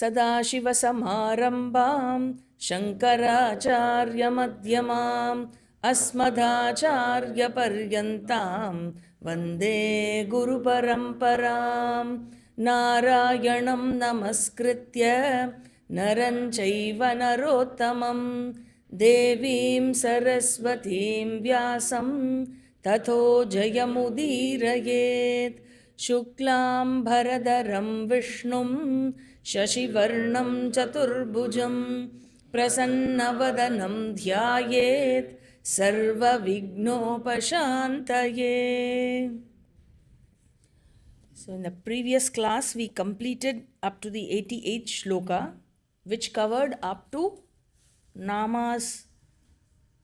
सदाशिवसमारम्भां शङ्कराचार्यमध्यमाम् अस्मदाचार्यपर्यन्तां वन्दे गुरुपरम्परां नारायणं नमस्कृत्य नरं चैव नरोत्तमं देवीं सरस्वतीं व्यासं ततो जयमुदीरयेत् शुक्लां भरधरं विष्णुं शशिवर्णं चतुर्भुजं प्रसन्नवदनं ध्यायेत् सर्वविघ्नोपशान्तये. So in the previous class we completed up to the 88th shloka, which covered up to nama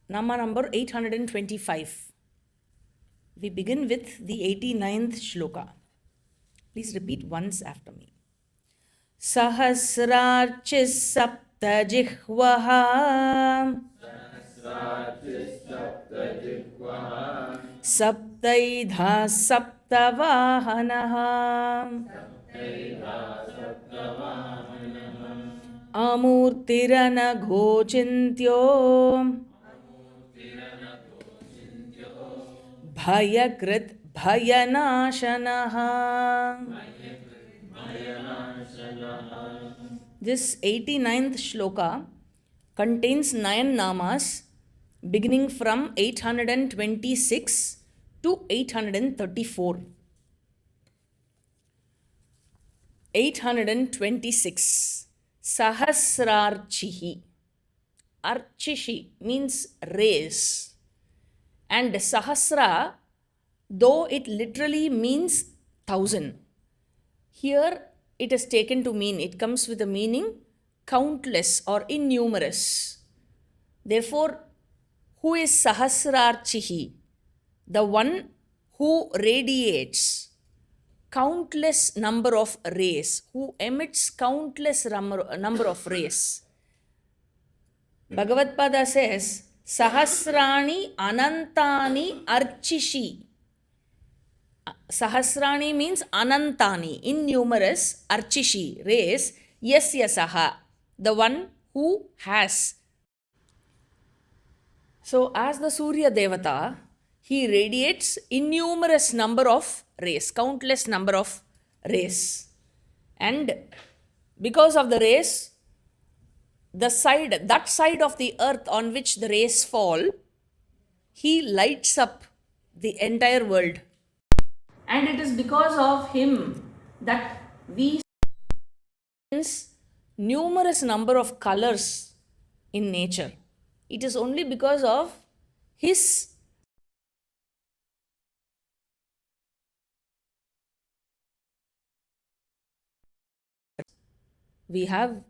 number 825. We begin with the 89th shloka. Please repeat once after me. Sahasrarchis saptajihvaha saptaidha saptavahanaha amurtiranaghochintyo bhayakrit bhayanashanaha. This 89th shloka contains 9 namas beginning from 826 to 834. 826. Sahasrarchihi. Archishi means rays. And Sahasra, though it literally means 1,000, here it is taken to mean, it comes with a meaning countless or innumerous. Therefore, who is Sahasrarchihi? The one who radiates countless number of rays, who emits countless number of rays. Bhagavad Pada says, Sahasrani anantani archishi. Sahasrani means anantani, innumerous, archishi, rays, yasya saha, the one who has. So as the Surya Devata, he radiates innumerous number of rays, countless number of rays. And because of the rays, that side of the earth on which the rays fall, he lights up the entire world. And it is because of him that we see numerous number of colors in nature. It is only because of his we have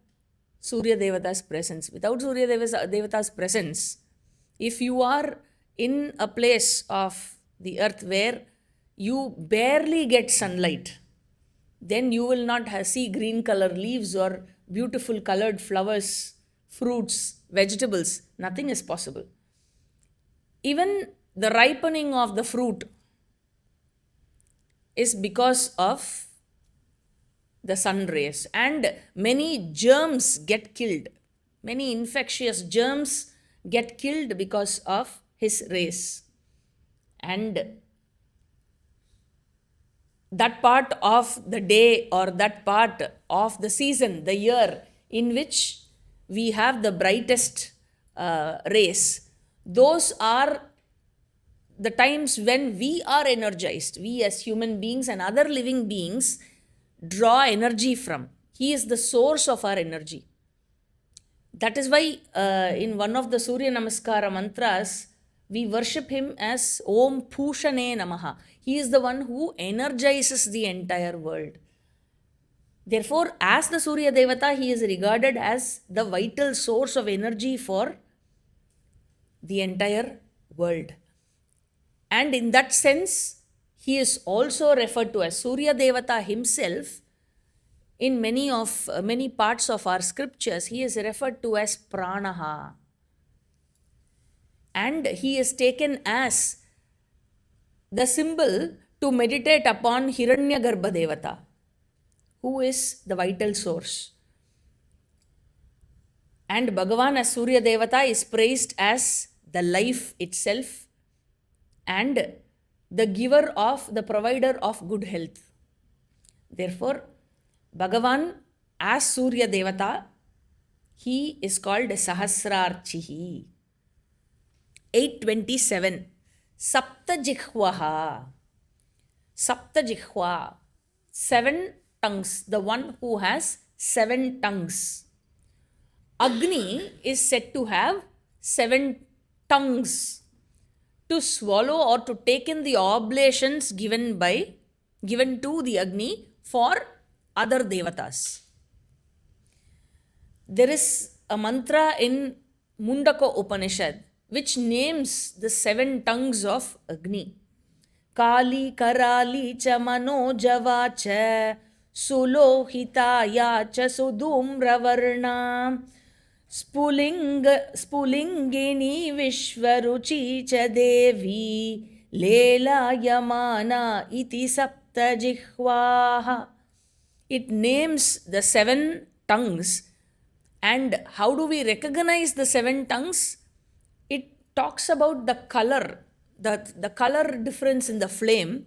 Surya Devata's presence. Without Surya Devata's presence, if you are in a place of the earth where you barely get sunlight, then you will not see green color leaves or beautiful colored flowers, fruits, vegetables. Nothing is possible. Even the ripening of the fruit is because of the sun rays, and many germs get killed. Many infectious germs get killed because of his rays. And that part of the day or that part of the season, the year in which we have the brightest rays, those are the times when we are energized. We as human beings and other living beings draw energy from. He is the source of our energy. That is why in one of the Surya Namaskara mantras, we worship him as Om Pushane Namaha. He is the one who energizes the entire world. Therefore, as the Surya Devata, he is regarded as the vital source of energy for the entire world. And in that sense, he is also referred to as Surya Devata himself. In many parts of our scriptures, he is referred to as Pranaha. And he is taken as the symbol to meditate upon Hiranyagarbha Devata, who is the vital source. And Bhagavan as Surya Devata is praised as the life itself and the giver of, the provider of good health. Therefore, Bhagavan as Surya Devata, he is called Sahasrarchihi. 827. Saptajihvaha. Saptajihva. 7 tongues. The one who has 7 tongues. Agni is said to have 7 tongues to swallow or to take in the oblations given to the Agni for other devatas. There is a mantra in Mundaka Upanishad which names the 7 tongues of Agni. Kali Karali cha Manojava cha Sulohita ya cha Sudumravarna Spulingini Vishwaruchi cha Devi Lela Yamana iti Saptajihvaha. It names the 7 tongues. And how do we recognize the 7 tongues? It talks about the color, the color difference in the flame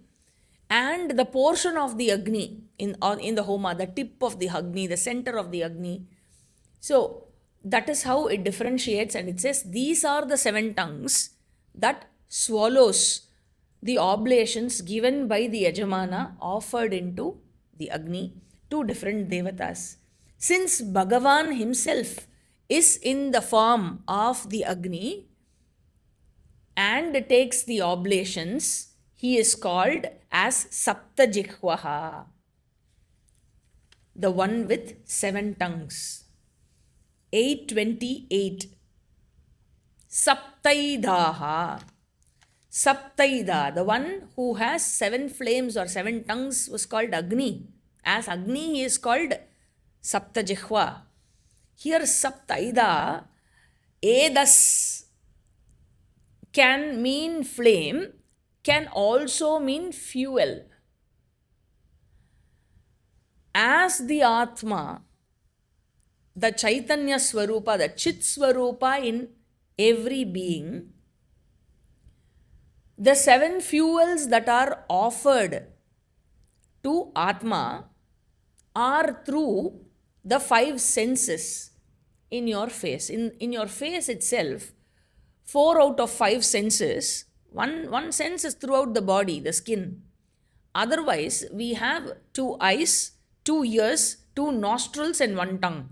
and the portion of the Agni in the Homa, the tip of the Agni, the center of the Agni. So that is how it differentiates, and it says these are the 7 tongues that swallows the oblations given by the Yajamana offered into the Agni to different devatas. Since Bhagavan himself is in the form of the Agni and takes the oblations, he is called as Saptajihvaha, the one with 7 tongues. 828. Saptaidaha. Saptaida, the one who has 7 flames or 7 tongues, was called Agni. As Agni, he is called Saptajihva. Here Saptaida, Edas can mean flame, can also mean fuel. As the Atma, the Chaitanya Swarupa, the Chit Swarupa in every being, the 7 fuels that are offered to Atma are through the 5 senses in your face. In your face itself, 4 out of 5 senses, one sense is throughout the body, the skin. Otherwise, we have 2 eyes, 2 ears, 2 nostrils and 1 tongue.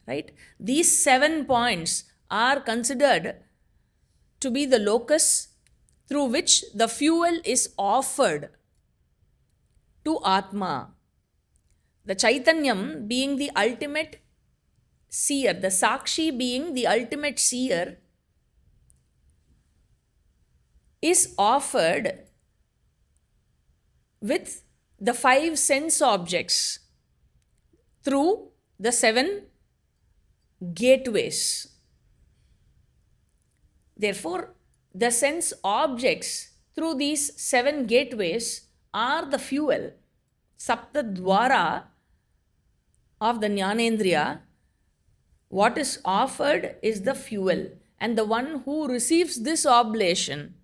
Right? These 7 points are considered to be the locus through which the fuel is offered to Atma. The Chaitanyam being the ultimate seer, the Sakshi being the ultimate seer, is offered with the 5 sense objects through the 7 gateways. Therefore, the sense objects through these 7 gateways are the fuel. Saptadwara of the Jnanendriya, what is offered is the fuel. And the one who receives this oblation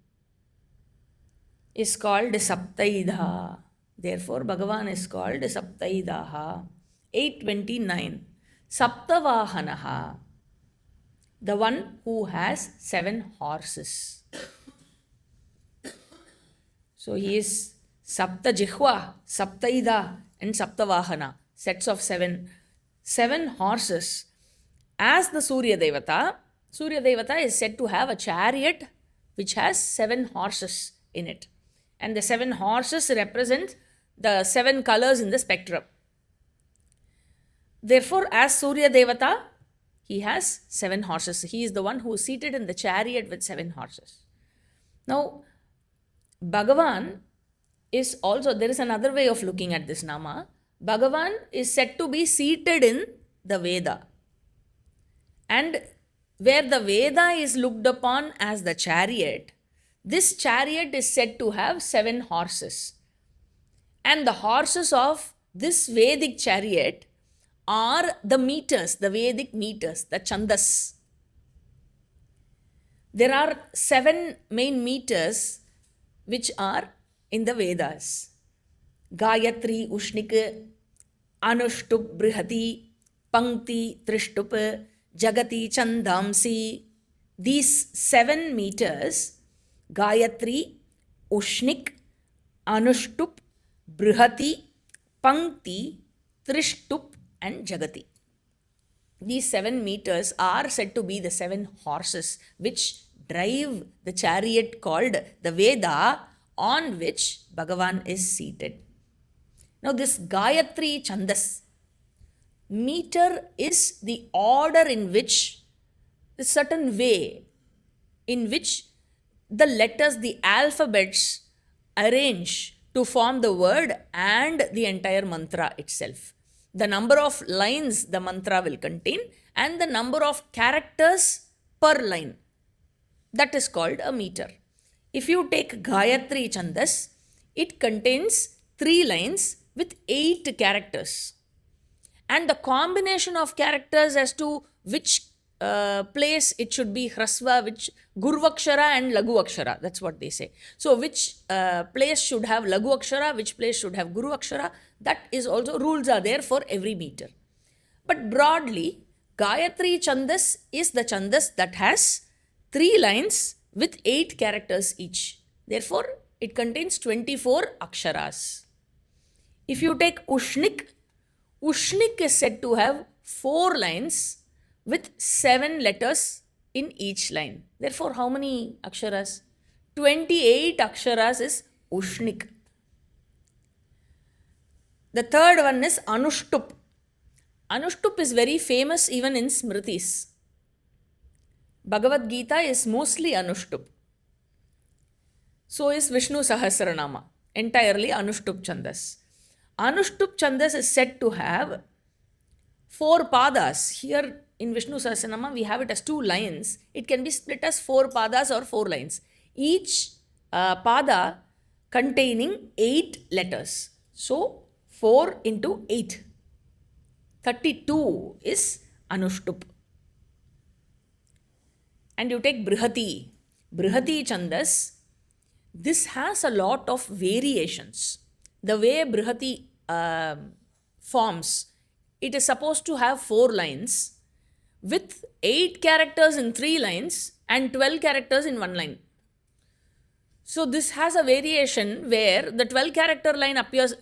is called Saptaidha. Therefore, Bhagavan is called Saptaidaha. 829. Saptavahanaha, the one who has 7 horses. So he is Saptajihva, Saptaida and Saptavahana, sets of 7. 7 horses. As the Surya Devata is said to have a chariot which has 7 horses in it. And the 7 horses represent the 7 colors in the spectrum. Therefore, as Surya Devata, he has 7 horses. He is the one who is seated in the chariot with 7 horses. Now, Bhagavan is also, there is another way of looking at this Nama. Bhagavan is said to be seated in the Veda. And where the Veda is looked upon as the chariot, this chariot is said to have 7 horses. And the horses of this Vedic chariot are the meters, the Vedic meters, the chandas. There are 7 main meters which are in the Vedas. Gayatri, Ushnik, Anushtup, Brihati, Pankti, Trishtup, Jagati, Chandamsi. These 7 meters, Gayatri, Ushnik, Anushtup, Brihati, Pankti, Trishtup and Jagati. These 7 meters are said to be the 7 horses which drive the chariot called the Veda, on which Bhagavan is seated. Now this Gayatri Chandas meter is the order in which, a certain way in which the letters, the alphabets arrange to form the word and the entire mantra itself. The number of lines the mantra will contain and the number of characters per line. That is called a meter. If you take Gayatri Chandas, it contains 3 lines with 8 characters. And the combination of characters as to which place it should be Hrasva, which Gurvakshara and Lagu Akshara, that's what they say. So which place should have Lagu Akshara, which place should have Guru Akshara, that is also, rules are there for every meter. But broadly, Gayatri Chandas is the Chandas that has 3 lines with 8 characters each. Therefore, it contains 24 Aksharas. If you take Ushnik, Ushnik is said to have 4 lines with 7 letters in each line. Therefore, how many Aksharas? 28 Aksharas is Ushnik. The third one is Anushtup. Anushtup is very famous even in Smritis. Bhagavad Gita is mostly Anushtup. So is Vishnu Sahasranamam, entirely Anushtup Chandas. Anushtup Chandas is said to have 4 padas. Here in Vishnu Sahasranamam we have it as 2 lines. It can be split as 4 padas or 4 lines. Each pada containing 8 letters. So 4 into 8. 32 is Anushtup. And you take Brihati. Brihati Chandas. This has a lot of variations. The way Brihati forms, it is supposed to have 4 lines with 8 characters in 3 lines and 12 characters in 1 line. So this has a variation where the 12 character line appears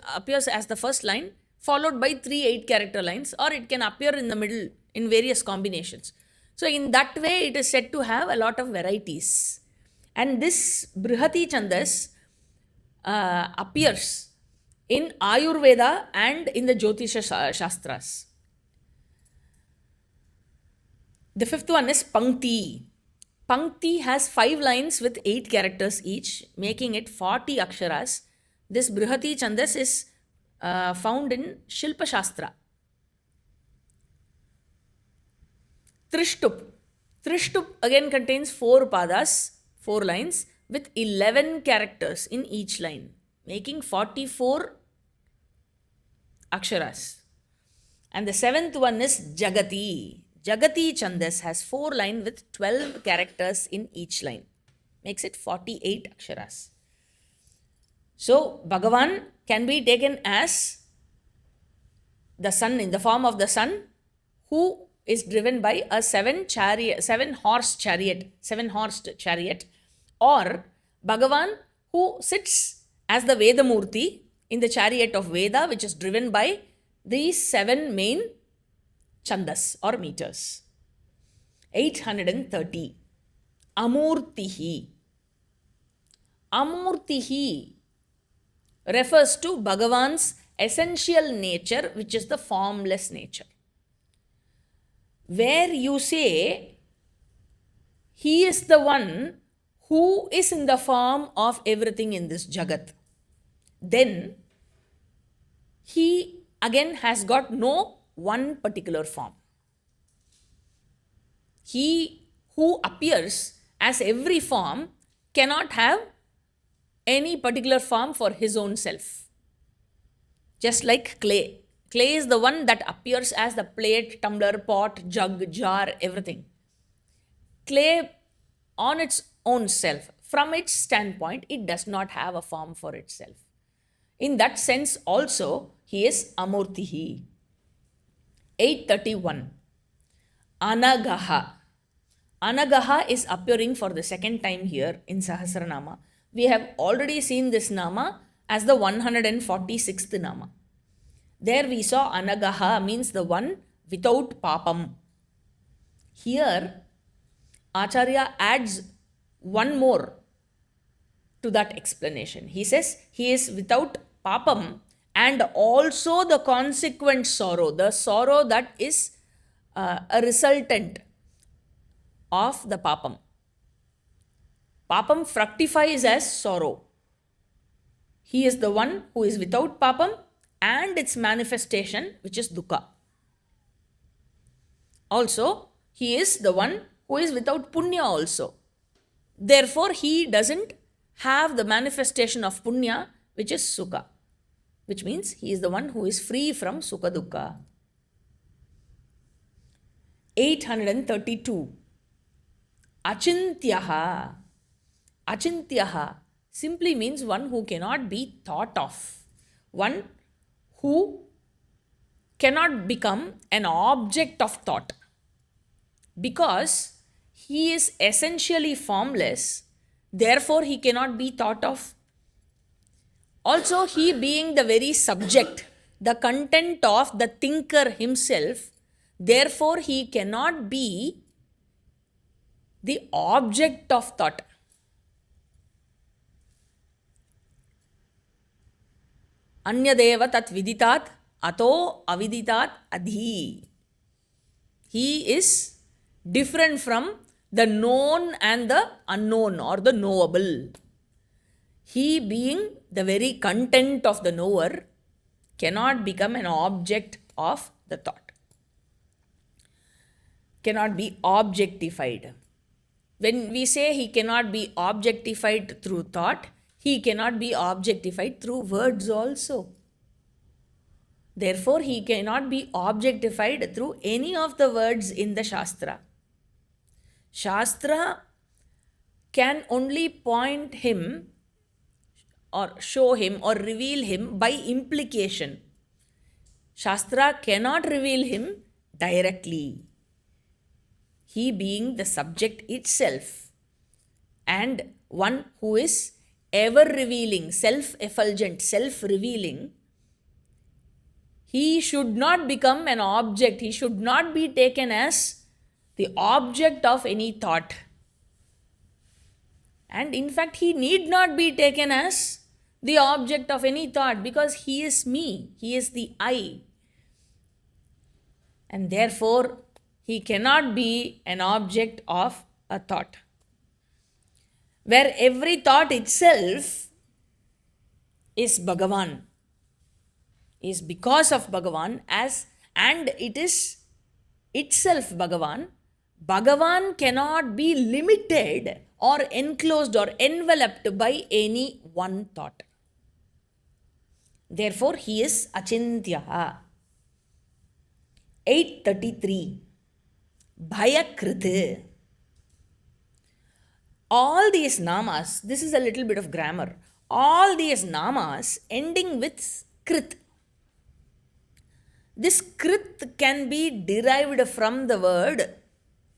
as the first line, followed by 3 8-character lines, or it can appear in the middle in various combinations. So in that way, it is said to have a lot of varieties. And this Brihati Chandas appears in Ayurveda and in the Jyotisha Shastras. The 5th one is Pankti. Pankti has 5 lines with 8 characters each, making it 40 Aksharas. This Brihati Chandas is found in Shilpa Shastra. Trishtup. Trishtup again contains 4 padas, 4 lines with 11 characters in each line, making 44 Aksharas. And the 7th one is Jagati. Jagati Chandas has 4 lines with 12 characters in each line, makes it 48 Aksharas. So Bhagavan can be taken as the sun, in the form of the sun, who is driven by a 7-horsed chariot, or Bhagavan who sits as the Vedamurti in the chariot of Veda, which is driven by these 7 main chandas or meters. 830. Amurtihi. Amurtihi refers to Bhagavan's essential nature, which is the formless nature. Where you say he is the one who is in the form of everything in this Jagat, then he again has got no one particular form. He who appears as every form cannot have any particular form for his own self. Just like clay. Clay is the one that appears as the plate, tumbler, pot, jug, jar, everything. Clay on its own self, from its standpoint, it does not have a form for itself. In that sense, also, he is Amurtihi. 831. Anagaha. Anagaha is appearing for the second time here in Sahasranama. We have already seen this Nama as the 146th Nama. There we saw Anagaha means the one without papam. Here, Acharya adds one more to that explanation. He says he is without papam and also the consequent sorrow, the sorrow that is a resultant of the papam. Papam fructifies as sorrow. He is the one who is without papam and its manifestation, which is dukkha. Also, he is the one who is without punya also. Therefore, he doesn't have the manifestation of punya, which is sukha, which means he is the one who is free from sukha dukkha. 832. Achintyaha. Achintyaha simply means one who cannot be thought of, one who cannot become an object of thought, because he is essentially formless, therefore he cannot be thought of. Also, he being the very subject, the content of the thinker himself, therefore he cannot be the object of thought. Anyadeva tat viditat ato aviditat adhi. He is different from the known and the unknown or the knowable. He being the very content of the knower cannot become an object of the thought, cannot be objectified. When we say he cannot be objectified through thought, he cannot be objectified through words also. Therefore, he cannot be objectified through any of the words in the Shastra. Shastra can only point him or show him or reveal him by implication. Shastra cannot reveal him directly. He being the subject itself and one who is ever revealing, self-effulgent, self-revealing, he should not become an object. He should not be taken as the object of any thought. And in fact, he need not be taken as the object of any thought, because he is me. He is the I. And therefore, he cannot be an object of a thought. Where every thought itself is Bhagavan, is because of Bhagavan, and it is itself Bhagavan. Bhagavan cannot be limited or enclosed or enveloped by any one thought. Therefore, he is Achintyaha. 833. Bhayakriti. All these namas, this is a little bit of grammar, all these namas ending with krit. This krit can be derived from the word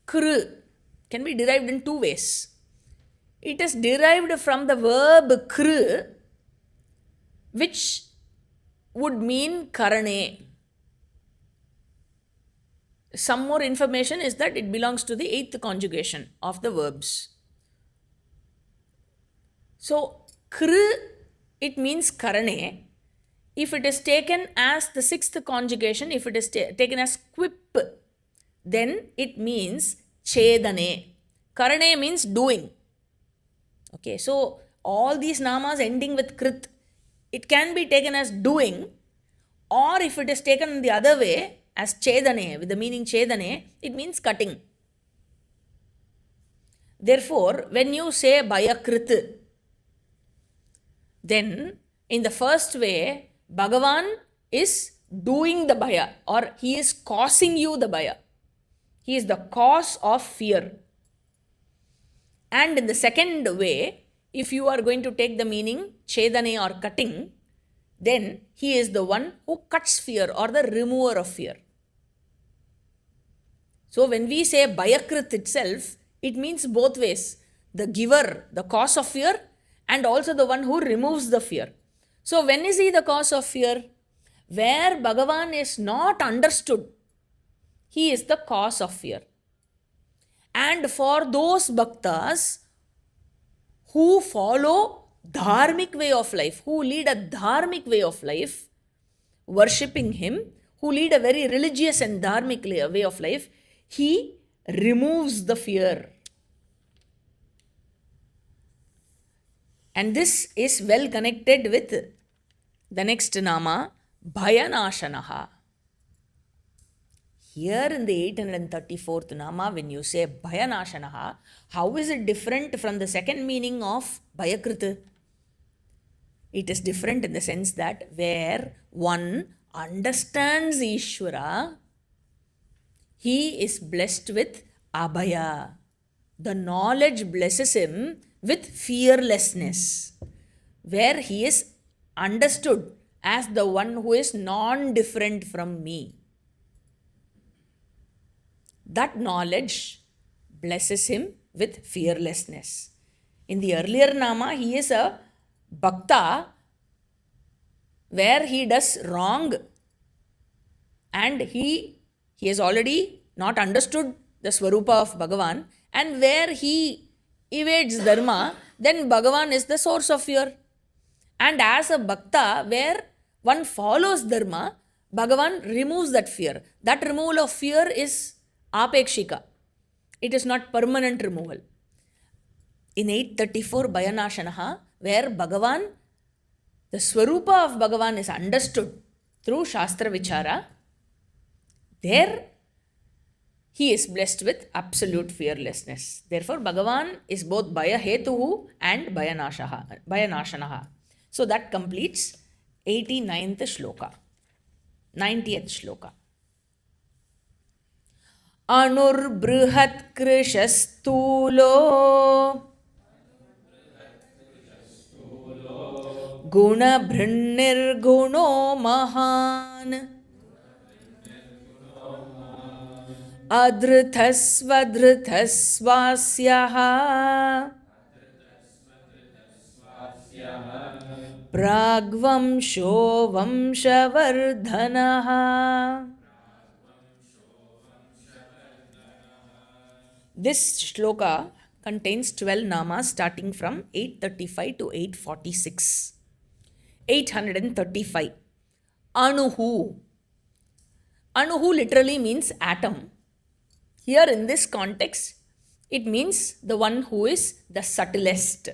kr, can be derived in two ways. It is derived from the verb kr, which would mean karane. Some more information is that it belongs to the eighth conjugation of the verbs. So, kr, it means karane. If it is taken as the sixth conjugation, if it is taken as quip, then it means chedane. Karane means doing. Okay, so all these namas ending with krit, it can be taken as doing, or if it is taken the other way as chedane, with the meaning chedane, it means cutting. Therefore, when you say bhayakrit, then in the first way, Bhagavan is doing the bhaya, or he is causing you the bhaya. He is the cause of fear. And in the second way, if you are going to take the meaning chedane or cutting, then he is the one who cuts fear or the remover of fear. So when we say Bhayakrit itself, it means both ways. The giver, the cause of fear, and also the one who removes the fear. So when is he the cause of fear? Where Bhagavan is not understood, he is the cause of fear. And for those bhaktas who follow dharmic way of life, who lead a dharmic way of life, worshipping him, who lead a very religious and dharmic way of life, he removes the fear. And this is well connected with the next nama, Bhayanashanaha. Here in the 834th nama, when you say Bhayanashanaha, how is it different from the second meaning of Bhayakrita? It is different in the sense that where one understands Ishvara, he is blessed with Abhaya. The knowledge blesses him with fearlessness, where he is understood as the one who is non-different from me. That knowledge blesses him with fearlessness. In the earlier nama, he is a bhakta where he does wrong and he has already not understood the Swarupa of Bhagavan, and where he evades dharma, then Bhagavan is the source of fear. And as a bhakta where one follows dharma, Bhagavan removes that fear. That removal of fear is apekshika. It is not permanent removal. In 834 Bhayanashanaha, where Bhagavan, the Swarupa of Bhagavan is understood through Shastra Vichara, there he is blessed with absolute fearlessness. Therefore, Bhagavan is both Bhayahetuhu and Bhayanashanaha. So that completes 89th shloka. 90th shloka. Anurbrihat krishastulo guna bhrnirguno mahan adrithasvadrithasvasyaha pragvamsho vamshavardhanaha. This shloka contains 12 namas starting from 835 to 846. 835. Anuhu. Anuhu literally means atom. Here in this context, it means the one who is the subtlest.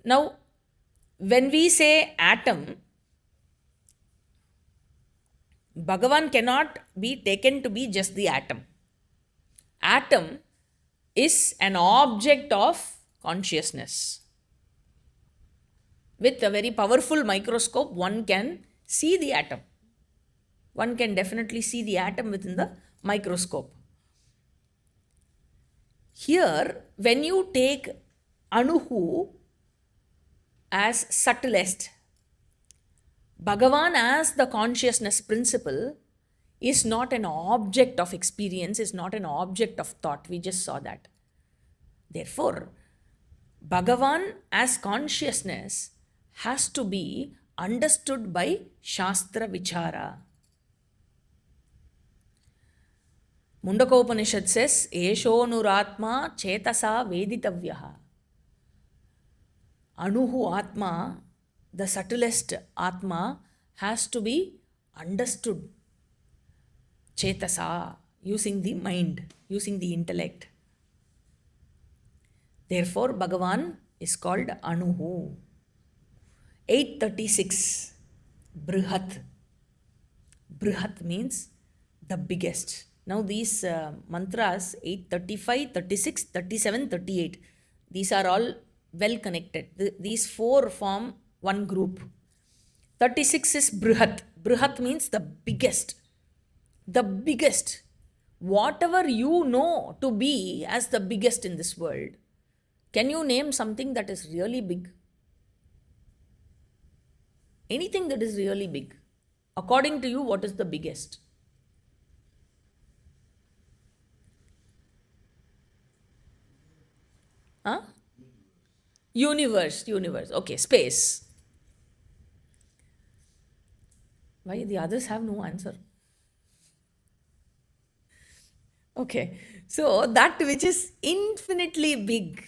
Now, when we say atom, Bhagavan cannot be taken to be just the atom. Atom is an object of consciousness. With a very powerful microscope, one can see the atom. One can definitely see the atom within the microscope. Here, when you take Anuhu as subtlest, Bhagavan as the consciousness principle is not an object of experience, is not an object of thought. We just saw that. Therefore, Bhagavan as consciousness has to be understood by Shastra Vichara. Mundakopanishad says, Eshonuratma chetasa veditavyaha. Anuhu Atma, the subtlest Atma, has to be understood. Chetasa, using the mind, using the intellect. Therefore, Bhagavan is called Anuhu. 836. Brihat. Brihat means the biggest. Now these mantras 835, 36, 37, 38, these are all well connected. These four form one group. 36 is Brihat. Brihat means the biggest. The biggest. Whatever you know to be as the biggest in this world. Can you name something that is really big? Anything that is really big. According to you, what is the biggest? Huh? Universe. Okay, space. Why the others have no answer? Okay, so that which is infinitely big,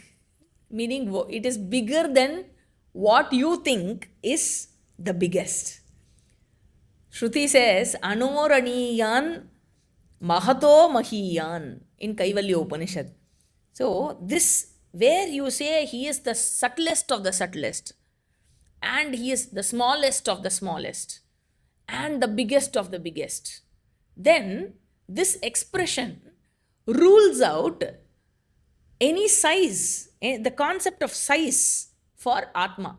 meaning it is bigger than what you think is the biggest. Shruti says, Anoraniyan Mahato Mahiyan in Kaivalya Upanishad. So, this where you say he is the subtlest of the subtlest, and he is the smallest of the smallest, and the biggest of the biggest, then this expression rules out any size, the concept of size for Atma,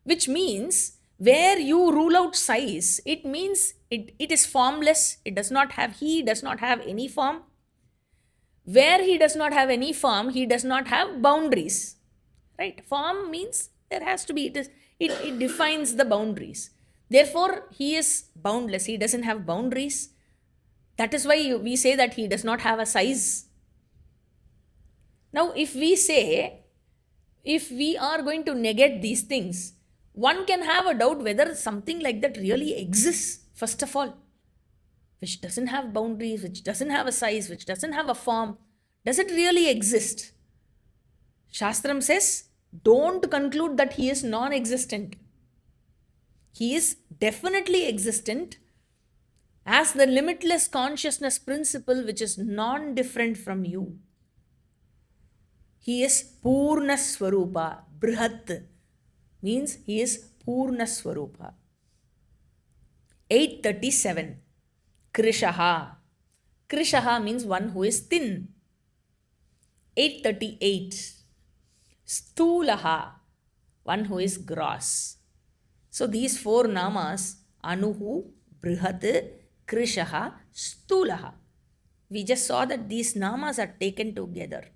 which means where you rule out size, it means it is formless, it does not have, he does not have any form. Where he does not have any form, he does not have boundaries. Right? Form means there has to be, it defines the boundaries. Therefore, he is boundless, he doesn't have boundaries. That is why we say that he does not have a size. Now, if we say, if we are going to negate these things, one can have a doubt whether something like that really exists, first of all, which doesn't have boundaries, which doesn't have a size, which doesn't have a form. Does it really exist? Shastram says, don't conclude that he is non-existent. He is definitely existent as the limitless consciousness principle which is non-different from you. He is Purna Swarupa. Brihat means he is Purna Swarupa. 837. Krishaha. Krishaha means one who is thin. 838. Stulaha, one who is gross. So these four namas, Anuhu, Brihat, Krishaha, Stulaha. We just saw that these namas are taken together.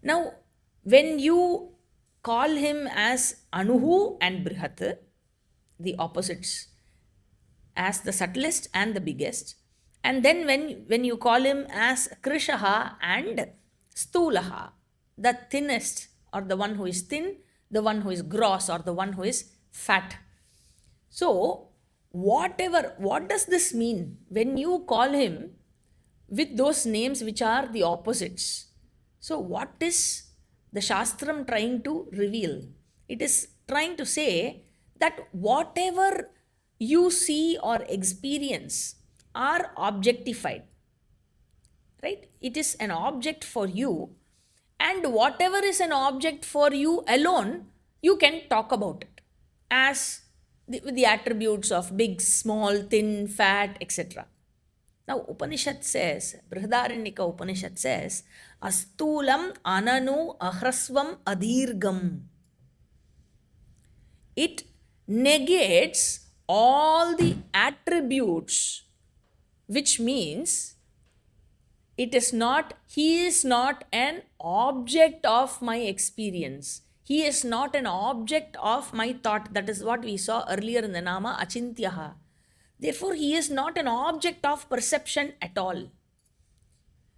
Now, when you call him as Anuhu and Brihat, the opposites, as the subtlest and the biggest, and then when you call him as Krishaha and Stulaha, the thinnest, or the one who is thin, the one who is gross, or the one who is fat. So, what does this mean when you call him with those names which are the opposites? So, what is the Shastram trying to reveal? It is trying to say that whatever you see or experience are objectified, right? It is an object for you, and whatever is an object for you alone, you can talk about it as the attributes of big, small, thin, fat, etc. Now, Upanishad says, Brihadaranyaka Upanishad says, Astulam ananu ahrasvam adhirgam. It negates all the attributes, which means it is not, he is not an object of my experience. He is not an object of my thought. That is what we saw earlier in the Nama Achintyaha. Therefore, he is not an object of perception at all.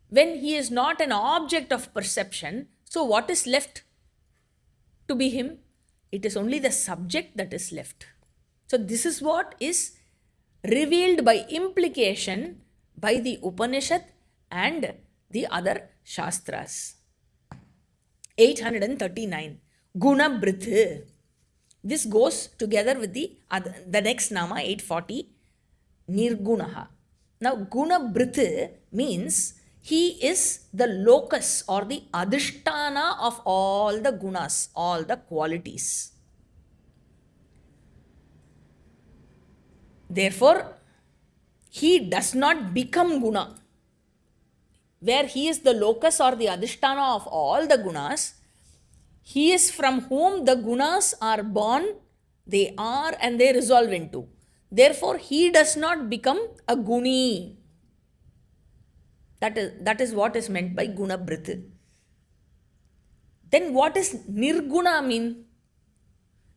When he is not an object of perception, so what is left to be him? It is only the subject that is left. So this is what is revealed by implication by the Upanishad and the other Shastras. 839. Guna Brith. This goes together with the next Nama, 840. Nirgunaha. Now, Guna Brith means he is the locus or the adhishtana of all the gunas, all the qualities. Therefore, he does not become guna. Where he is the locus or the adhishtana of all the gunas, he is from whom the gunas are born, They are and they resolve into. Therefore, he does not become a guni. That is what is meant by guna brith. Then what is nirguna mean?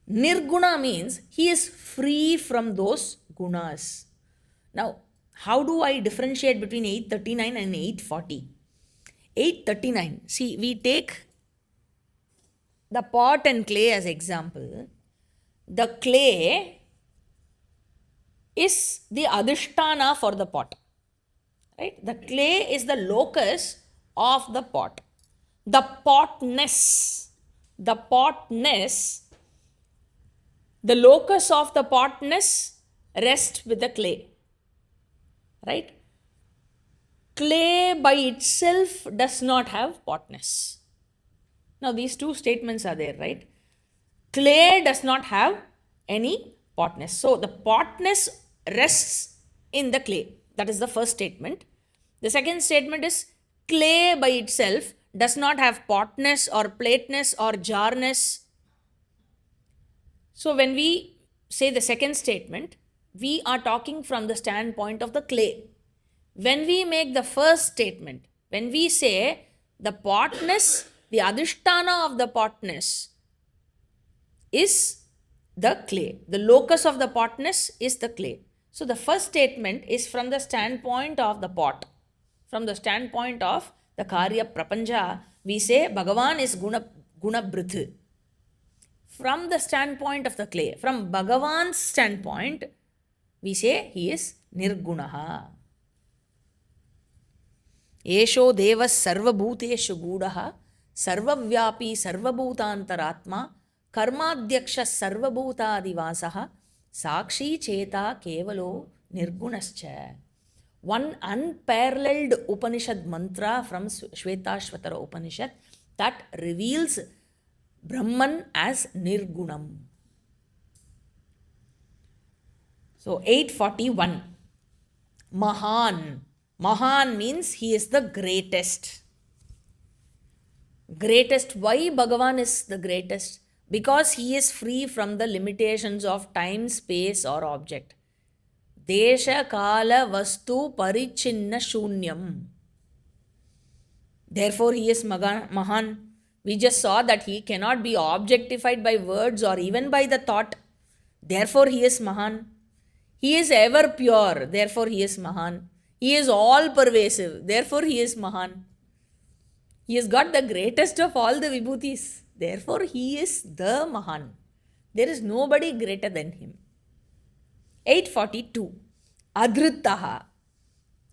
Nirguna means he is free from those gunas. Now, how do I differentiate between 839 and 840? 839, see, we take the pot and clay as example. The clay is the adhisthana for the pot. Right? The clay is the locus of the pot. The potness, the locus of the potness rests with the clay. Right? Clay by itself does not have potness. Now these two statements are there, right? Clay does not have any potness. So the potness rests in the clay. That is the first statement. The second statement is clay by itself does not have potness or plateness or jarness. So when we say the second statement, we are talking from the standpoint of the clay. When we make the first statement, when we say the potness, the adhisthana of the potness is the clay. The locus of the potness is the clay. So the first statement is from the standpoint of the pot. From the standpoint of the Karya Prapanja, we say Bhagavan is guna brith. From the standpoint of the clay, from Bhagavan's standpoint, we say he is nirgunaha. Esho devas sarvabhuteshu gudaha sarvavyapi sarvabhutantaratma karmadhyaksha sarvabhutadivasaha sakshi cheta kevalo nirgunascha. One unparalleled Upanishad mantra from Shvetashvatara Upanishad that reveals Brahman as Nirgunam. So 841. Mahan. Mahan means he is the greatest. Greatest. Why Bhagavan is the greatest? Because he is free from the limitations of time, space or object. Desha kala vastu parichinna shunyam. Therefore he is Mahan. We just saw that he cannot be objectified by words or even by the thought. Therefore he is Mahan. He is ever pure. Therefore he is Mahan. He is all pervasive. Therefore he is Mahan. He has got the greatest of all the vibhutis. Therefore he is the Mahan. There is nobody greater than him. 842. Adhritaha.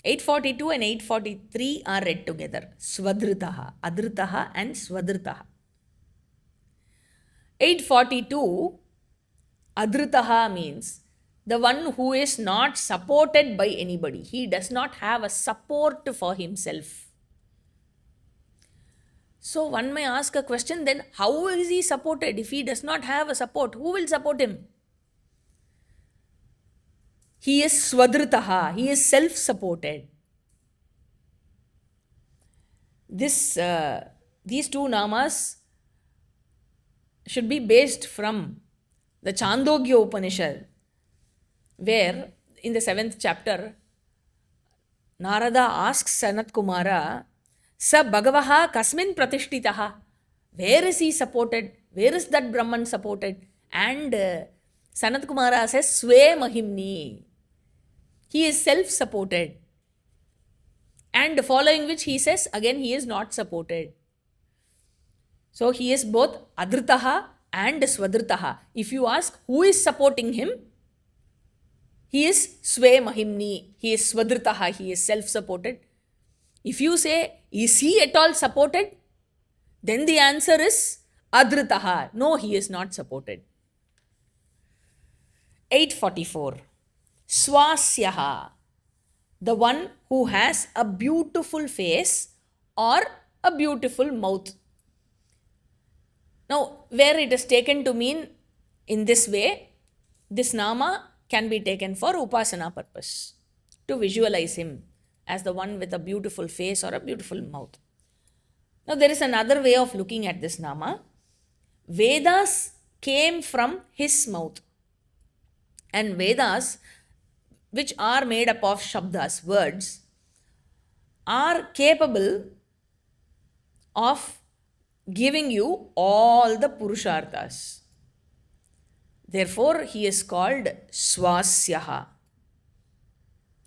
842 and 843 are read together. Swadhritaha. Adhritaha and Swadhritaha. 842. Adhritaha means the one who is not supported by anybody. He does not have a support for himself. So one may ask a question, then how is he supported? If he does not have a support, who will support him? He is Swadhritaha. He is self-supported. These two namas should be based from the Chandogya Upanishad, where in the 7th chapter, Narada asks Sanat Kumara, Sa Bhagavaha Kasmin Pratishtitaha. Where is he supported? Where is that Brahman supported? And Sanat Kumara says, Sve Mahimni. He is self-supported. And following which he says, again he is not supported. So he is both Adhritaha and Swadhritaha. If you ask who is supporting him, he is Sve Mahimni. He is Swadhritaha. He is self-supported. If you say, is he at all supported? Then the answer is Adhritaha. No, he is not supported. 844. Swasyaha. The one who has a beautiful face or a beautiful mouth. Now, where it is taken to mean in this way, this nama can be taken for upasana purpose, to visualize him as the one with a beautiful face or a beautiful mouth. Now, there is another way of looking at this nama. Vedas came from his mouth. And Vedas, which are made up of shabdas, words, are capable of giving you all the purusharthas. Therefore, he is called Swasyaha.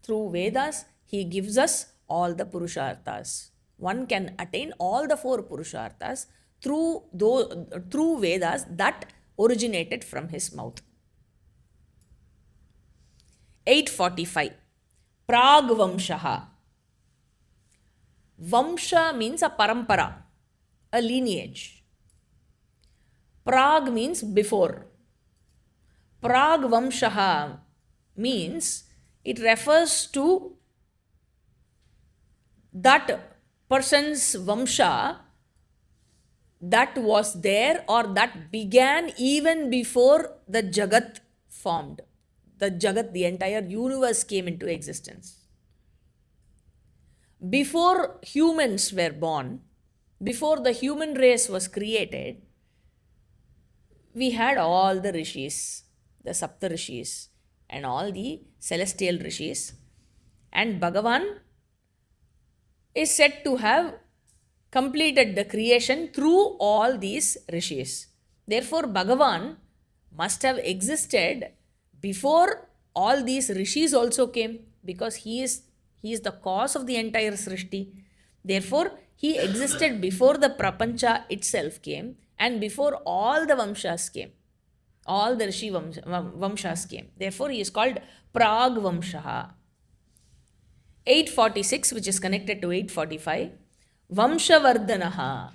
Through Vedas, he gives us all the purusharthas. One can attain all the four purusharthas through Vedas that originated from his mouth. 845. Prag Vamshaha. Vamsha means a parampara, a lineage. Prag means before. Prag Vamshaha means it refers to that person's Vamsha that was there or that began even before the Jagat formed. The Jagat, the entire universe, came into existence. Before humans were born, before the human race was created, we had all the rishis, the Sapta rishis, and all the celestial rishis. And Bhagavan is said to have completed the creation through all these rishis. Therefore, Bhagavan must have existed before all these rishis also came, because he is the cause of the entire Srishti. Therefore, he existed before the Prapancha itself came and before all the Vamshas came. All the Rishi Vamshas came. Therefore, he is called Prag Vamshaha. 846, which is connected to 845, Vamshavardhanaha.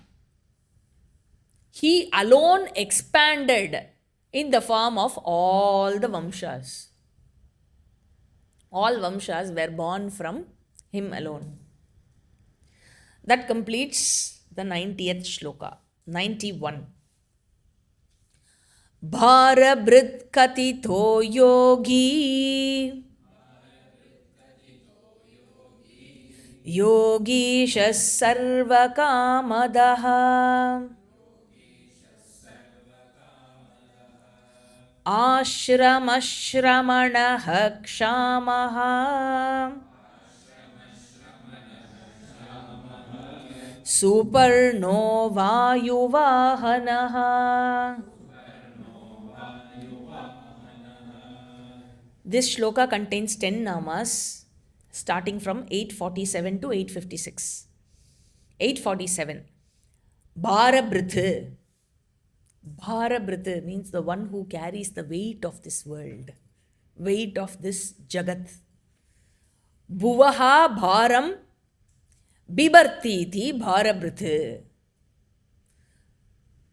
He alone expanded in the form of all the Vamshas. All Vamshas were born from him alone. That completes the 90th shloka. 91. Bharabhrit katito yogi Yogishas sarvakamadaha Ashramashramanah kshamaha Suparno vayuvahanaha. This shloka contains 10 namas starting from 847 to 856. 847. Bharabhrit. Bharabhrit means the one who carries the weight of this world, weight of this Jagat. Bhuvaha bharam bibartiti bharabhrit.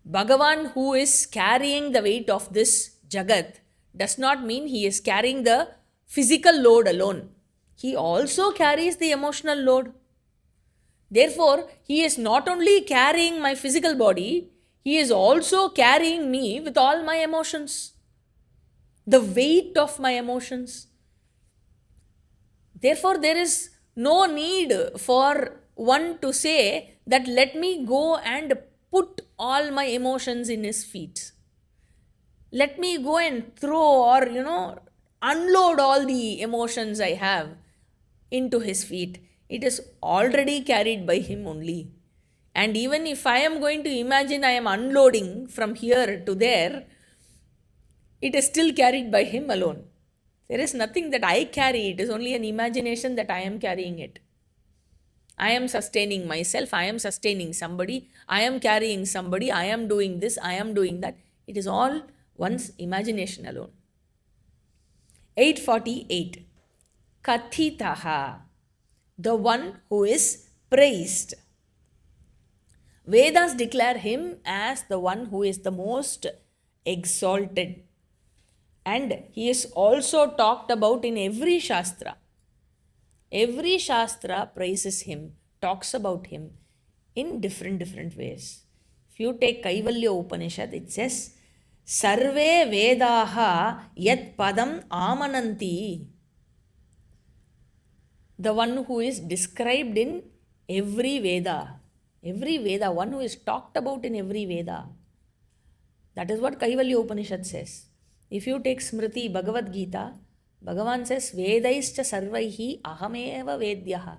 Bhagavan, who is carrying the weight of this Jagat, does not mean he is carrying the physical load alone. He also carries the emotional load. Therefore, he is not only carrying my physical body, he is also carrying me with all my emotions, the weight of my emotions. Therefore, there is no need for one to say that let me go and put all my emotions in his feet. Let me go and throw or, unload all the emotions I have into his feet. It is already carried by him only. And even if I am going to imagine I am unloading from here to there, it is still carried by him alone. There is nothing that I carry. It is only an imagination that I am carrying it. I am sustaining myself. I am sustaining somebody. I am carrying somebody. I am doing this. I am doing that. It is all one's imagination alone. 848. Kathitaha. The one who is praised. Vedas declare him as the one who is the most exalted. And he is also talked about in every Shastra. Every Shastra praises him, talks about him in different ways. If you take Kaivalya Upanishad, it says, Sarve Vedaha Yat Padam Amananti. The one who is described in every Veda, one who is talked about in every Veda. That is what Kaivalya Upanishad says. If you take Smriti, Bhagavad Gita, Bhagavan says, Vedaischa sarvaihi ahameva vedyaha.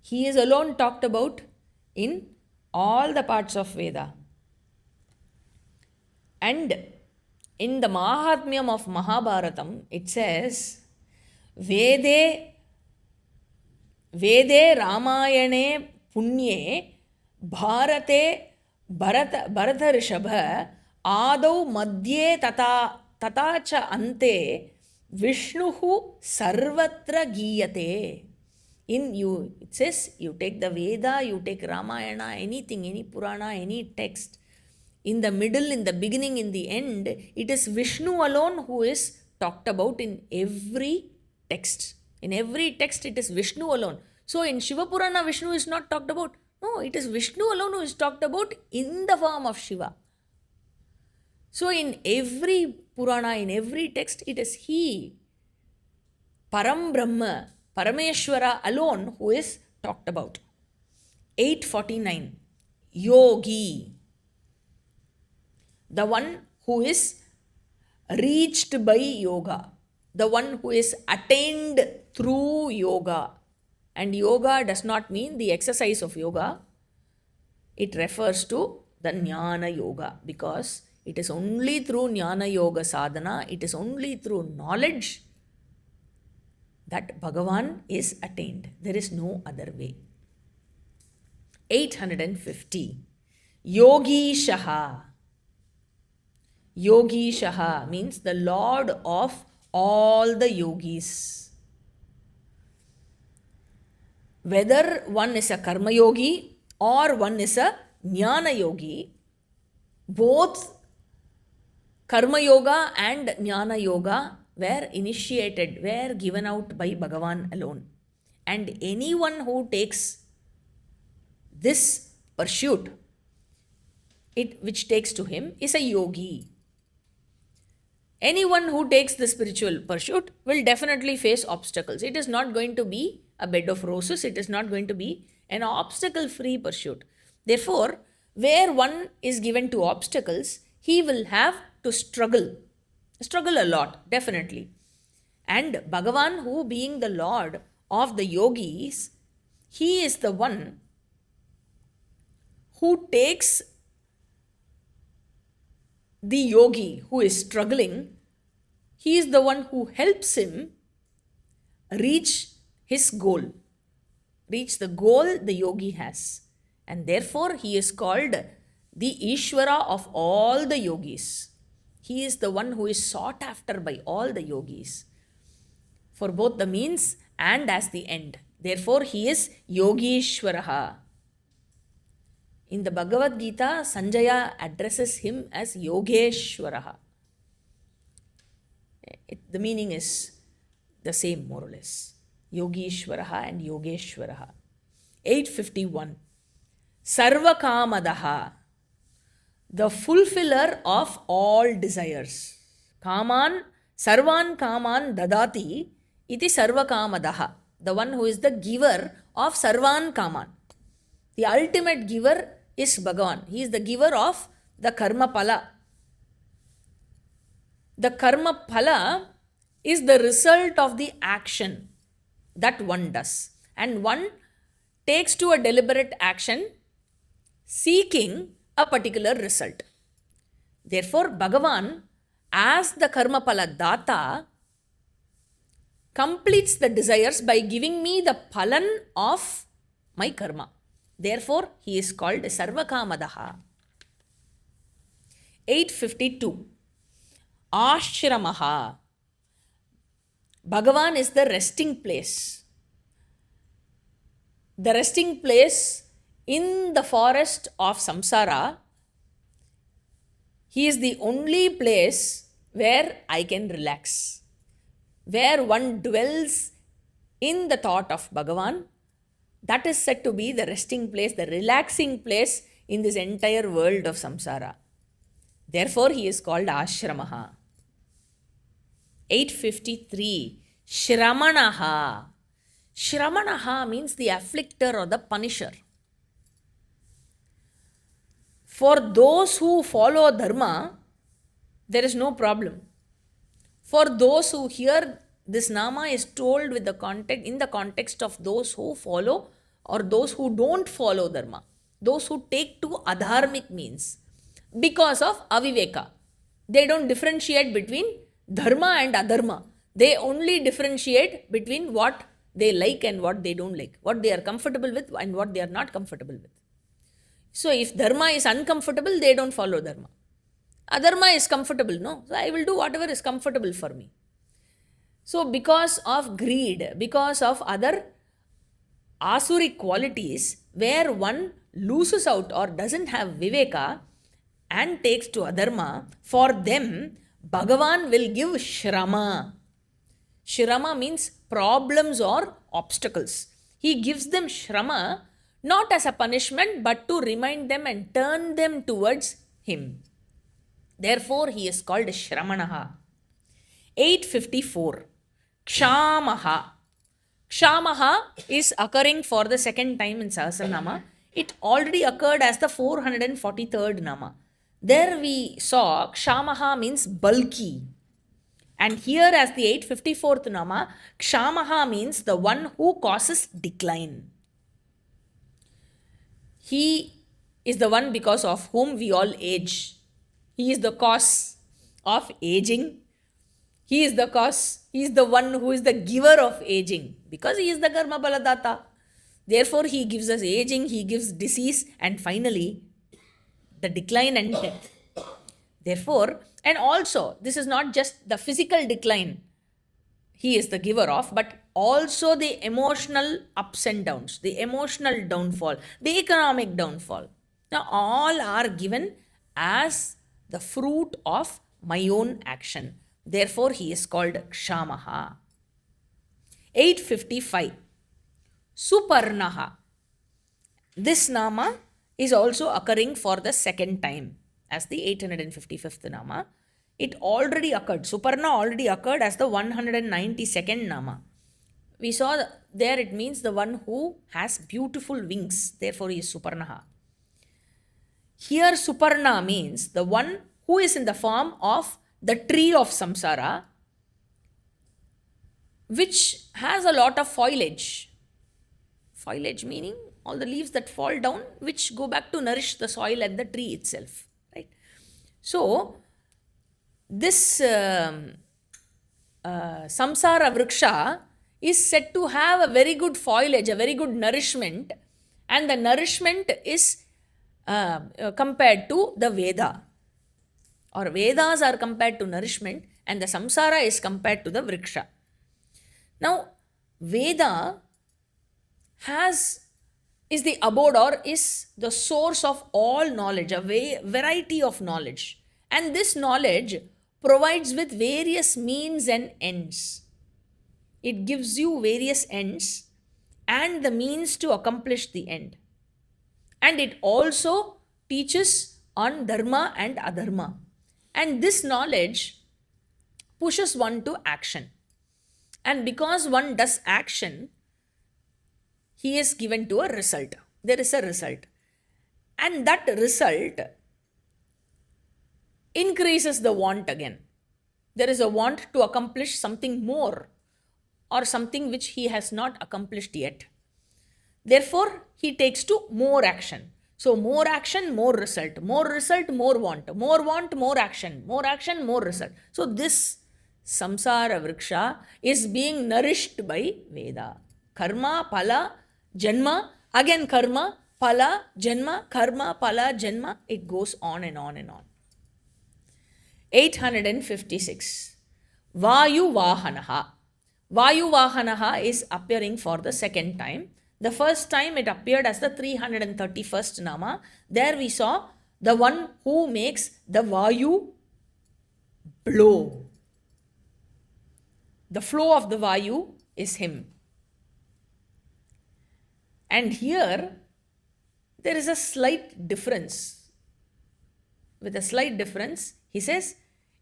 He is alone talked about in all the parts of Veda. And in the Mahatmyam of Mahabharatam, it says, Vede Ramayane Punye Bharate Bharata Rishabha Adau Madhye Tatacha Ante Vishnuhu Sarvatra Giyate. It says, you take the Veda, you take Ramayana, anything, any Purana, any text. In the middle, in the beginning, in the end, it is Vishnu alone who is talked about in every text. In every text, it is Vishnu alone. So in Shiva Purana, Vishnu is not talked about. No, it is Vishnu alone who is talked about in the form of Shiva. So in every Purana, in every text, it is He, Param Brahma, Parameshwara alone who is talked about. 849. Yogi. The one who is reached by yoga. The one who is attained through yoga. And yoga does not mean the exercise of yoga. It refers to the Jnana Yoga, because it is only through Jnana Yoga sadhana, it is only through knowledge that Bhagavan is attained. There is no other way. 850. Yogi Shaha. Yogi Shaha means the Lord of all the yogis. Whether one is a Karma Yogi or one is a Jnana Yogi, both Karma Yoga and Jnana Yoga were initiated, were given out by Bhagavan alone. And anyone who takes this pursuit, which takes to him, is a yogi. Anyone who takes the spiritual pursuit will definitely face obstacles. It is not going to be a bed of roses. It is not going to be an obstacle-free pursuit. Therefore, where one is given to obstacles, he will have to struggle a lot, definitely. And Bhagavan, who being the Lord of the yogis, He is the one who takes the yogi who is struggling. He is the one who helps him reach his goal, reach the goal the yogi has. And therefore, he is called the Ishvara of all the yogis. He is the one who is sought after by all the yogis for both the means and as the end. Therefore, he is Yogishwaraha. In the Bhagavad Gita, Sanjaya addresses him as Yogeshwaraha. The meaning is the same, more or less. Yogishwaraha and Yogeshwaraha. 851. Sarvakamadaha, the fulfiller of all desires. Kaman, Sarvan Kaman Dadati iti Sarvakamadaha, the one who is the giver of Sarvan Kaman. The ultimate giver is Bhagavan. He is the giver of the Karma Phala. The Karma Phala is the result of the action that one does. And one takes to a deliberate action seeking a particular result. Therefore, Bhagavan, as the Karma Phala Data, completes the desires by giving me the Phalan of my karma. Therefore, he is called Sarvakamadaha. 852. Ashramaha. Bhagavan is the resting place. The resting place in the forest of samsara. He is the only place where I can relax, where one dwells in the thought of Bhagavan. That is said to be the resting place, the relaxing place in this entire world of samsara. Therefore, he is called Ashramaha. 853. Shramanaha. Shramanaha means the afflictor or the punisher. For those who follow dharma, there is no problem. For those who hear this nama is told with the context, in the context of those who follow or those who don't follow dharma, those who take to adharmic means because of aviveka. They don't differentiate between dharma and adharma. They only differentiate between what they like and what they don't like, what they are comfortable with and what they are not comfortable with. So if dharma is uncomfortable, they don't follow dharma. Adharma is comfortable, no? So I will do whatever is comfortable for me. So because of greed, because of other asuric qualities, where one loses out or doesn't have viveka and takes to adharma, for them, Bhagavan will give shrama. Shrama means problems or obstacles. He gives them shrama not as a punishment but to remind them and turn them towards him. Therefore, he is called Shramanaha. 854. Kshamaha. Kshamaha is occurring for the second time in Sahasranama. It already occurred as the 443rd Nama. There we saw Kshamaha means bulky. And here as the 854th Nama, Kshamaha means the one who causes decline. He is the one because of whom we all age. He is the cause of aging. He is the cause, he is the one who is the giver of aging because he is the karma baladata. Therefore, he gives us aging, he gives disease, and finally, the decline and death. Therefore, and also, this is not just the physical decline he is the giver of, but also the emotional ups and downs, the emotional downfall, the economic downfall. Now, all are given as the fruit of my own action. Therefore, he is called Kshamaha. 855. Suparnaha. This nama is also occurring for the second time as the 855th nama. It already occurred. Suparna already occurred as the 192nd nama. We saw there it means the one who has beautiful wings. Therefore, he is Suparnaha. Here, Suparna means the one who is in the form of the tree of samsara, which has a lot of foliage. Foliage meaning all the leaves that fall down, which go back to nourish the soil and the tree itself. Right? So, this samsara vriksha is said to have a very good foliage, a very good nourishment, and the nourishment is compared to the Veda, or Vedas are compared to nourishment, and the samsara is compared to the vriksha. Now, Veda is the abode or is the source of all knowledge, a variety of knowledge, and this knowledge provides with various means and ends. It gives you various ends and the means to accomplish the end. And it also teaches on dharma and adharma. And this knowledge pushes one to action. And because one does action, he is given to a result. There is a result. And that result increases the want again. There is a want to accomplish something more or something which he has not accomplished yet. Therefore, he takes to more action. So, more action, more result. More result, more want. More want, more action. More action, more result. So, this samsara vriksha is being nourished by Veda. Karma, pala, janma, again karma, pala, janma, karma, pala, janma. It goes on and on and on. 856. Vayu Vahanaha. Vayu Vahanaha is appearing for the second time. The first time it appeared as the 331st Nama. There we saw the one who makes the Vayu blow. The flow of the Vayu is him. And here there is a slight difference. With a slight difference, he says,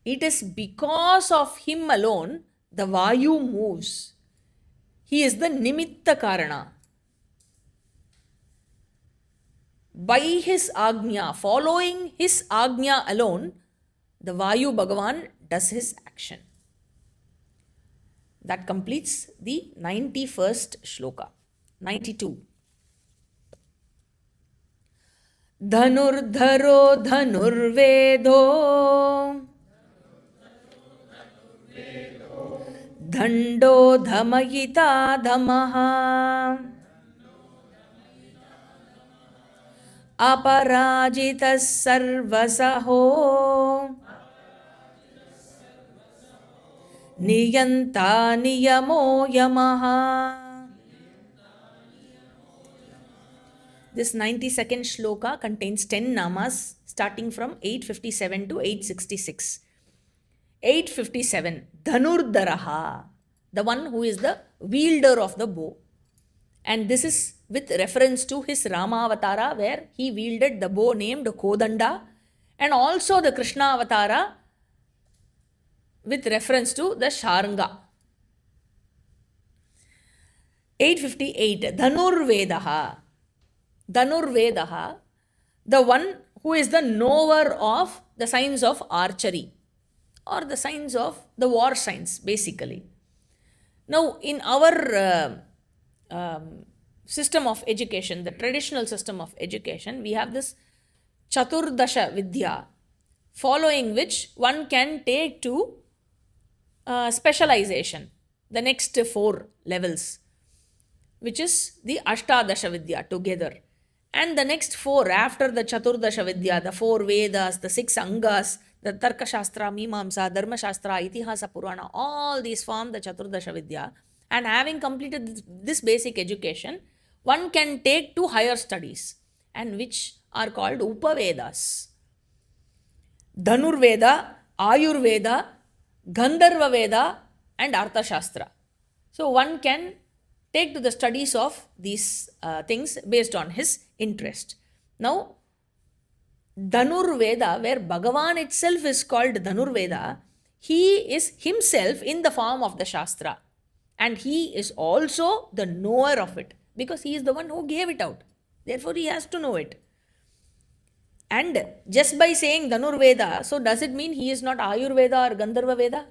it is because of him alone the Vayu moves. He is the Nimitta Karana. By his Agnya, following his Agnya alone, the Vayu Bhagavan does his action. That completes the 91st shloka. 92. Dhanurdharo dhanurvedo dhando dhamayita dhamaha अपराजितः सर्वसहो नियन्ता नियमो यमः. This 92nd shloka contains 10 namas starting from 857 to 866. 857, Dhanurdharaha, the one who is the wielder of the bow. And this is with reference to his Rama Avatara, where he wielded the bow named Kodanda, and also the Krishna Avatara with reference to the Sharanga. 858, Dhanurvedaha. Dhanurvedaha, the one who is the knower of the signs of archery, or the signs of the war signs, basically. Now, in our system of education, the traditional system of education, we have this Chaturdasha Vidya, following which one can take to specialization, the next 4 levels, which is the Ashtadasha Vidya together. And the next 4 after the Chaturdasha Vidya, the 4 Vedas, the 6 Angas, the Tarka Shastra, Mimamsa, Dharma Shastra, Itihasa Purana, all these form the Chaturdasha Vidya. And having completed this basic education, one can take to higher studies, and which are called Upavedas. Dhanurveda, Ayurveda, Gandharva Veda, and Arthashastra. So one can take to the studies of these things based on his interest. Now, Dhanurveda, where Bhagavan itself is called Dhanurveda, he is himself in the form of the Shastra. And he is also the knower of it, because he is the one who gave it out. Therefore, he has to know it. And just by saying Dhanurveda, so does it mean he is not Ayurveda or Gandharva Veda?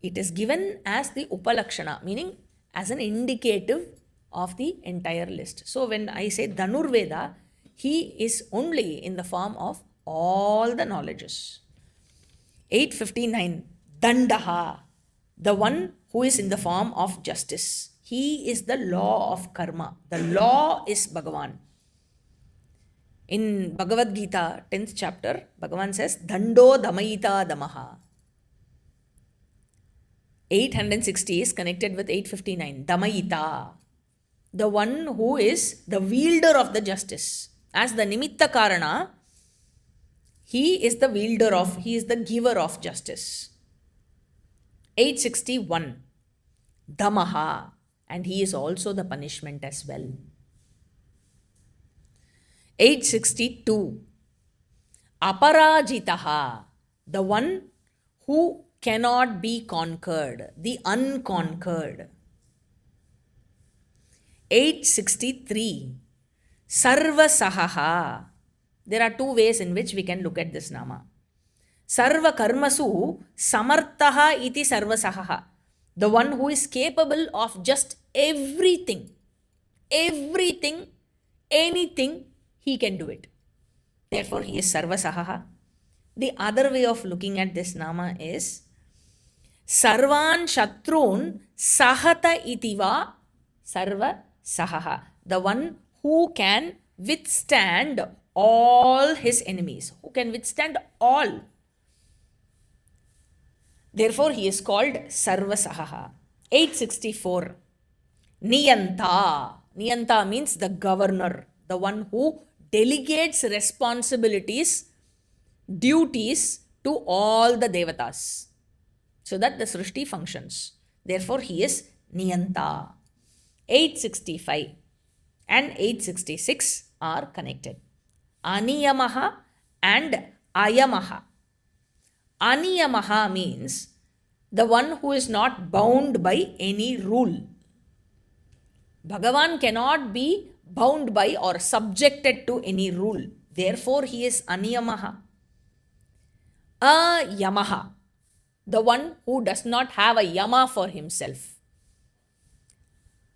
It is given as the Upalakshana, meaning as an indicative of the entire list. So when I say Dhanurveda, he is only in the form of all the knowledges. 859, Dandaha, the one who is in the form of justice. He is the law of karma. The law is Bhagavan. In Bhagavad Gita, 10th chapter, Bhagavan says, Dando Dhamayita Damaha. 860 is connected with 859. Dhamayita, the one who is the wielder of the justice. As the Nimitta Karana, he is the wielder of, he is the giver of justice. 861, Dhamaha, and he is also the punishment as well. 862, Aparajitaha, the one who cannot be conquered, the unconquered. 863, Sarvasahaha. There are 2 ways in which we can look at this nama. Sarva karmasu samartaha iti sarvasahaha. The one who is capable of just everything. Everything, anything, he can do it. Therefore, he is sarvasahaha. The other way of looking at this nama is Sarvan Shatrun Sahata itiva Sarva Sahaha. The one who can withstand all his enemies. Who can withstand all. Therefore, he is called Sarva Sahaha. 864. Niyanta. Niyanta means the governor. The one who delegates responsibilities, duties to all the devatas, so that the Srishti functions. Therefore, he is Niyanta. 865 and 866 are connected. Aniyamaha and Ayamaha. Aniyamaha means the one who is not bound by any rule. Bhagavan cannot be bound by or subjected to any rule. Therefore, he is Aniyamaha. a yamaha, the one who does not have a yama for himself.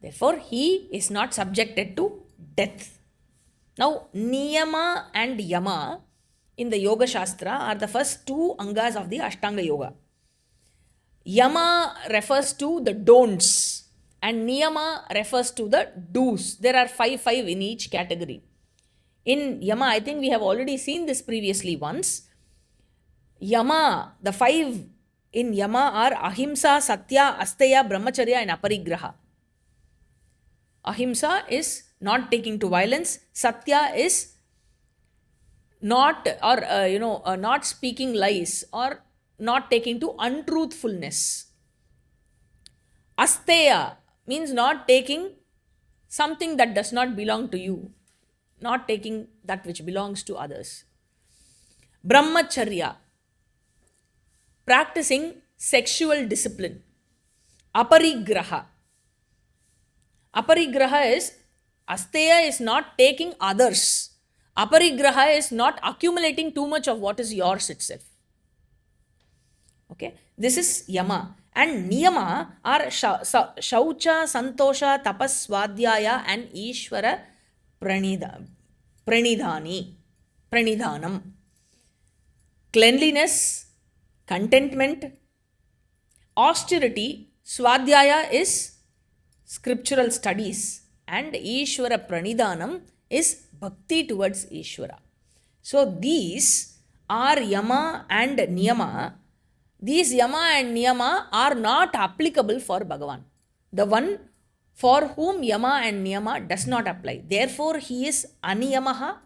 Therefore, he is not subjected to death. Now, niyama and yama in the Yoga Shastra are the first two angas of the Ashtanga Yoga. Yama refers to the don'ts and niyama refers to the do's. There are five in each category. In yama, I think we have already seen this previously once. Yama, the five in yama are ahimsa, satya, asteya, brahmacharya and aparigraha. Ahimsa is not taking to violence. Satya is not not speaking lies or not taking to untruthfulness. Asteya means not taking something that does not belong to you, not taking that which belongs to others. Brahmacharya, practicing sexual discipline. Aparigraha. Aparigraha is, asteya is not taking others. Aparigraha is not accumulating too much of what is yours itself. Okay, this is yama. And niyama are shaucha, santosha, tapas, swadhyaya and ishvara pranidhanam. Cleanliness, contentment, austerity. Swadhyaya is scriptural studies and ishvara pranidhanam is bhakti towards Ishvara. So these are yama and niyama. These yama and niyama are not applicable for Bhagavan, the one for whom yama and niyama does not apply. Therefore, he is aniyamaha,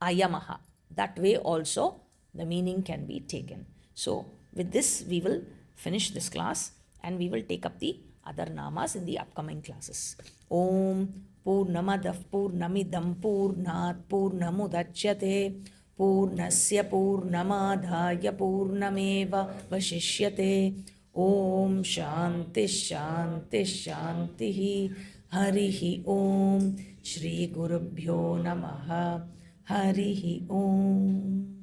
ayamaha. That way also the meaning can be taken. So with this we will finish this class and we will take up the other namas in the upcoming classes. Om Purnamadah Purnamidam Purnat Purnamudachyate Purnasya Purnamadhaya Purnameva Vashishyate. Om Shanti Shanti Shanti. Harihi Om. Shri Gurubhyo Namaha. Harihi Om.